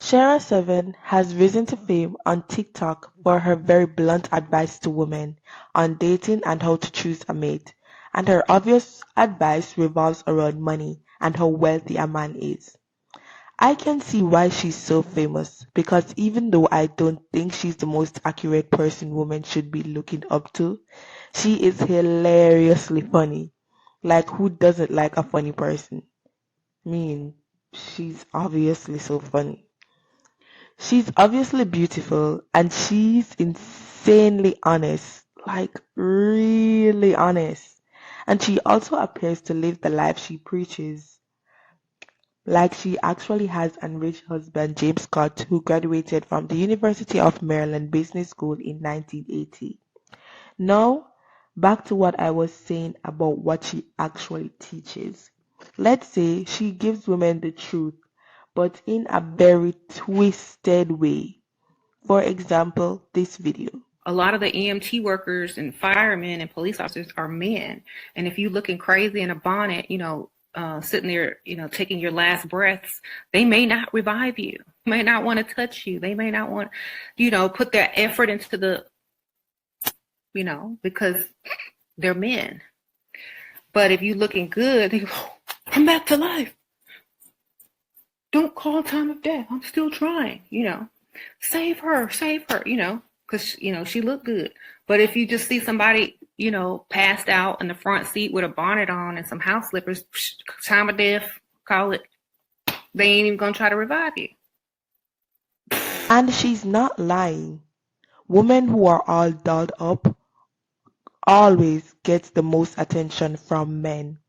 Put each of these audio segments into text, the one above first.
Shera7 has risen to fame on TikTok for her very blunt advice to women on dating and how to choose a mate, and her obvious advice revolves around money and how wealthy a man is. I can see why she's so famous, because even though I don't think she's the most accurate person women should be looking up to, she is hilariously funny. Like, who doesn't like a funny person? I mean, she's obviously so funny. She's obviously beautiful and she's insanely honest, like really honest. And she also appears to live the life she preaches. Like she actually has an rich husband, James Scott, who graduated from the University of Maryland Business School in 1980. Now, back to what I was saying about what she actually teaches. Let's say she gives women the truth, but in a very twisted way. For example, this video. A lot of the EMT workers and firemen and police officers are men. And if you looking crazy in a bonnet, sitting there, taking your last breaths, they may not revive you. They may not want to touch you. They may not want, put their effort into the, because they're men. But if you looking good, they go, come back to life. Don't call time of death. I'm still trying, save her, because, she looked good. But if you just see somebody, passed out in the front seat with a bonnet on and some house slippers, time of death, call it, they ain't even going to try to revive you. And she's not lying. Women who are all dolled up always get the most attention from men.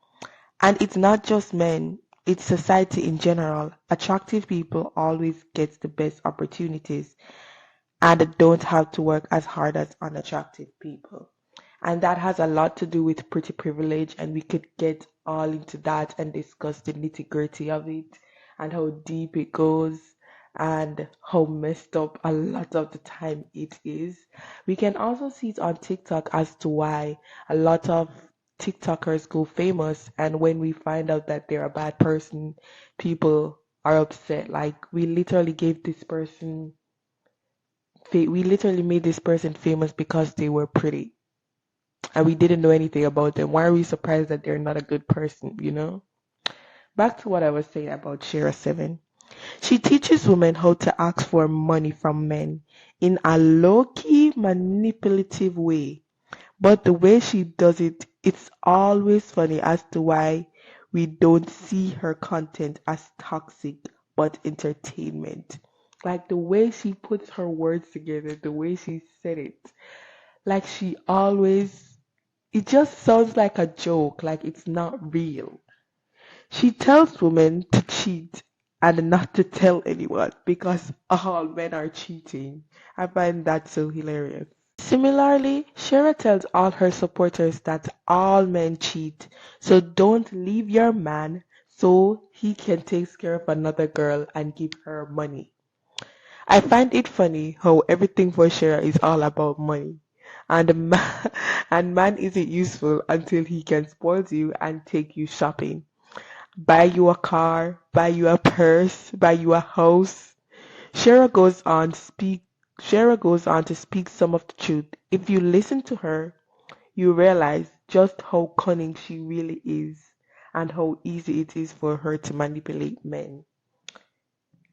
And it's not just men, it's society in general. Attractive people always get the best opportunities and don't have to work as hard as unattractive people. And that has a lot to do with pretty privilege, and we could get all into that and discuss the nitty-gritty of it and how deep it goes and how messed up a lot of the time it is. We can also see it on TikTok as to why a lot of TikTokers go famous, and when we find out that they're a bad person, people are upset. Like, we literally made this person famous because they were pretty and we didn't know anything about them. Why are we surprised that they're not a good person? Back to what I was saying about Shera7. She teaches women how to ask for money from men in a low-key manipulative way. But the way she does it, it's always funny as to why we don't see her content as toxic but entertainment. Like the way she puts her words together, the way she said it. Like it just sounds like a joke, like it's not real. She tells women to cheat and not to tell anyone because all men are cheating. I find that so hilarious. Similarly, Shera tells all her supporters that all men cheat, so don't leave your man so he can take care of another girl and give her money. I find it funny how everything for Shera is all about money. And man isn't useful until he can spoil you and take you shopping. Buy you a car, buy you a purse, buy you a house. Shera goes on to speak some of the truth. If you listen to her, you realize just how cunning she really is and how easy it is for her to manipulate men.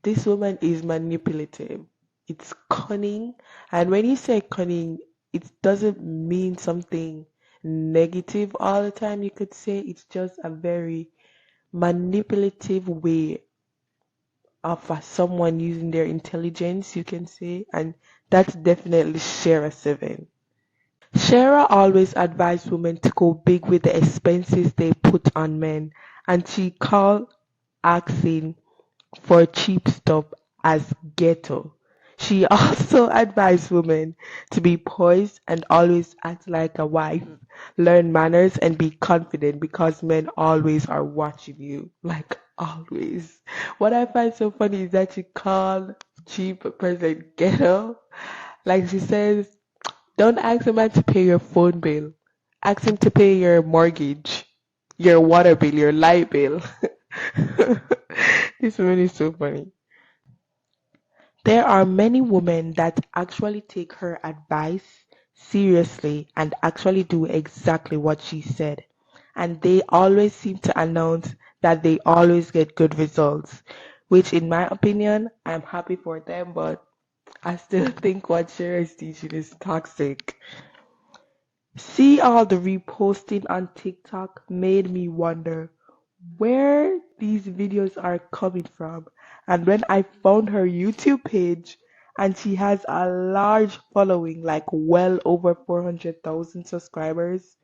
This woman is manipulative. It's cunning. And when you say cunning, it doesn't mean something negative all the time. You could say it's just a very manipulative way of someone using their intelligence, you can say. And that's definitely Shera7. Shera always advised women to go big with the expenses they put on men. And she called asking for cheap stuff as ghetto. She also advised women to be poised and always act like a wife, learn manners and be confident because men always are watching you, like always. What I find so funny is that she called cheap person ghetto. Like she says, don't ask a man to pay your phone bill. Ask him to pay your mortgage, your water bill, your light bill. This woman is so funny. There are many women that actually take her advice seriously and actually do exactly what she said. And they always seem to announce that they always get good results, which in my opinion, I'm happy for them, but I still think what Shera is teaching is toxic. See all the reposting on TikTok made me wonder where these videos are coming from. And when I found her YouTube page, and she has a large following, like well over 400,000 subscribers,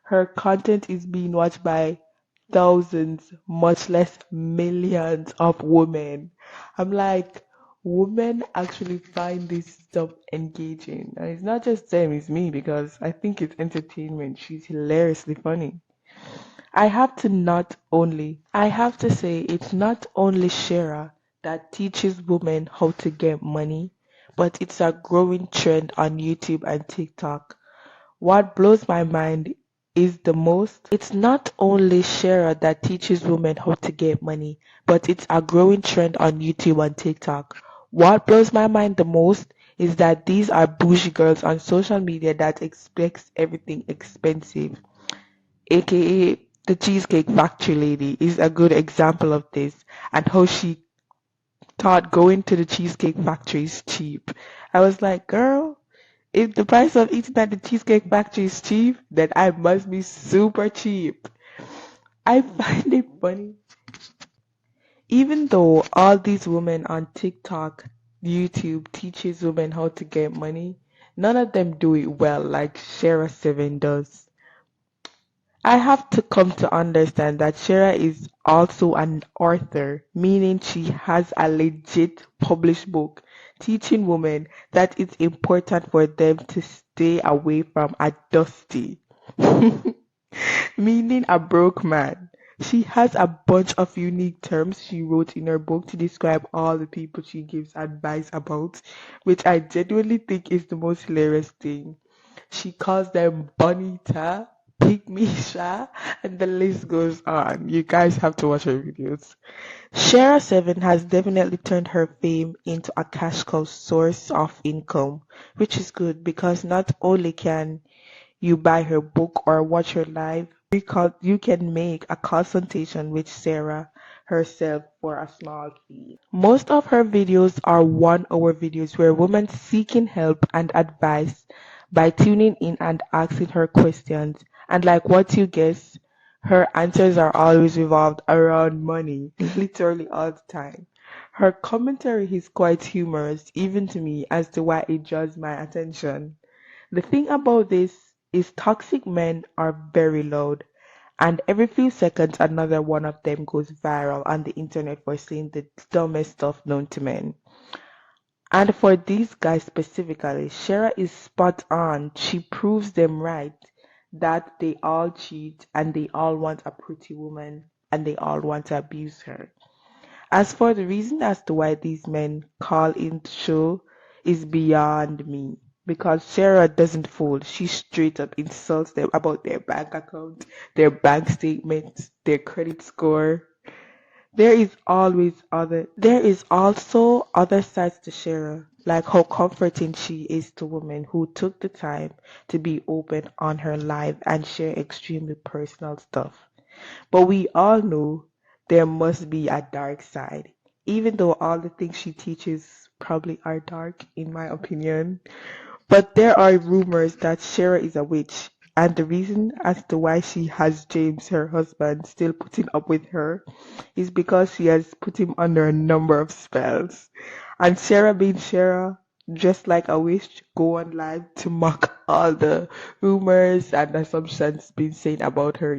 her content is being watched by thousands, much less millions of women. I'm like, women actually find this stuff engaging. And it's not just them, it's me because I think it's entertainment. She's hilariously funny. I have to say it's not only Shera that teaches women how to get money, but it's a growing trend on YouTube and TikTok. What blows my mind is the most, it's not only Shera that teaches women how to get money, but it's a growing trend on YouTube and TikTok. What blows my mind the most is that these are bougie girls on social media that expects everything expensive, aka the Cheesecake Factory lady is a good example of this, and how she thought going to the Cheesecake Factory is cheap. I was like, girl, if the price of eating at the Cheesecake Factory is cheap, then I must be super cheap. I find it funny. Even though all these women on TikTok, YouTube teaches women how to get money, none of them do it well like Shera Seven does. I have to come to understand that Shera is also an author, meaning she has a legit published book teaching women that it's important for them to stay away from a dusty, meaning a broke man. She has a bunch of unique terms she wrote in her book to describe all the people she gives advice about, which I genuinely think is the most hilarious thing. She calls them Bonita, Pygmisha, and the list goes on. You guys have to watch her videos. Shera 7 has definitely turned her fame into a cash cow source of income, which is good because not only can you buy her book or watch her live, you can make a consultation with Sarah herself for a small fee. Most of her videos are 1 hour videos where women seeking help and advice by tuning in and asking her questions. And like what you guess, her answers are always revolved around money, literally all the time. Her commentary is quite humorous, even to me, as to why it draws my attention. The thing about this is toxic men are very loud, and every few seconds another one of them goes viral on the internet for saying the dumbest stuff known to men. And for these guys specifically, Shera is spot on. She proves them right that they all cheat and they all want a pretty woman and they all want to abuse her. As for the reason as to why these men call in to show is beyond me. Because Sarah doesn't fold. She straight up insults them about their bank account, their bank statements, their credit score. There is also other sides to Shara, like how comforting she is to women who took the time to be open on her live and share extremely personal stuff. But we all know there must be a dark side, even though all the things she teaches probably are dark, in my opinion. But there are rumors that Shera is a witch, and the reason as to why she has James, her husband, still putting up with her is because she has put him under a number of spells. And Shera being Shera, just like a witch, go on live to mock all the rumors and assumptions being said about her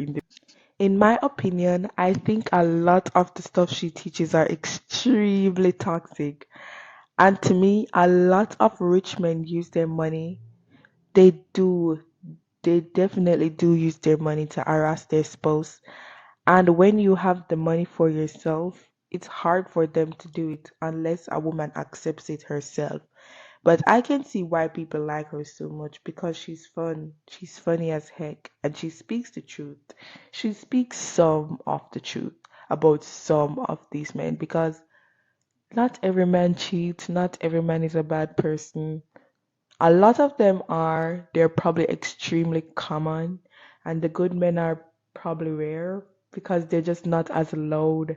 in my opinion, I think a lot of the stuff she teaches are extremely toxic. And to me, a lot of rich men use their money. They do. They definitely do use their money to harass their spouse. And when you have the money for yourself, it's hard for them to do it unless a woman accepts it herself. But I can see why people like her so much because she's fun. She's funny as heck and she speaks the truth. She speaks some of the truth about some of these men because Not every man cheats, not every man is a bad person. A lot of them are, they're probably extremely common, and the good men are probably rare because they're just not as loud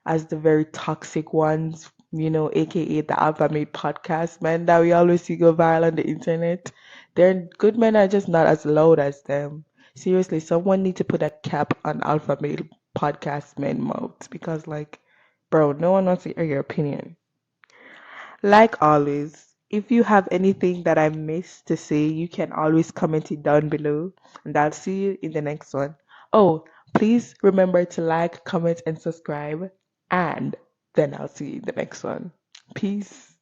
as the very toxic ones, aka the Alpha Male podcast men that we always see go viral on the internet. Their good men are just not as loud as them. Seriously, someone need to put a cap on Alpha Male podcast men mouths because, like, bro, no one wants to hear your opinion. Like always, if you have anything that I missed to say, you can always comment it down below, and I'll see you in the next one. Oh, please remember to like, comment, and subscribe, and then I'll see you in the next one. Peace.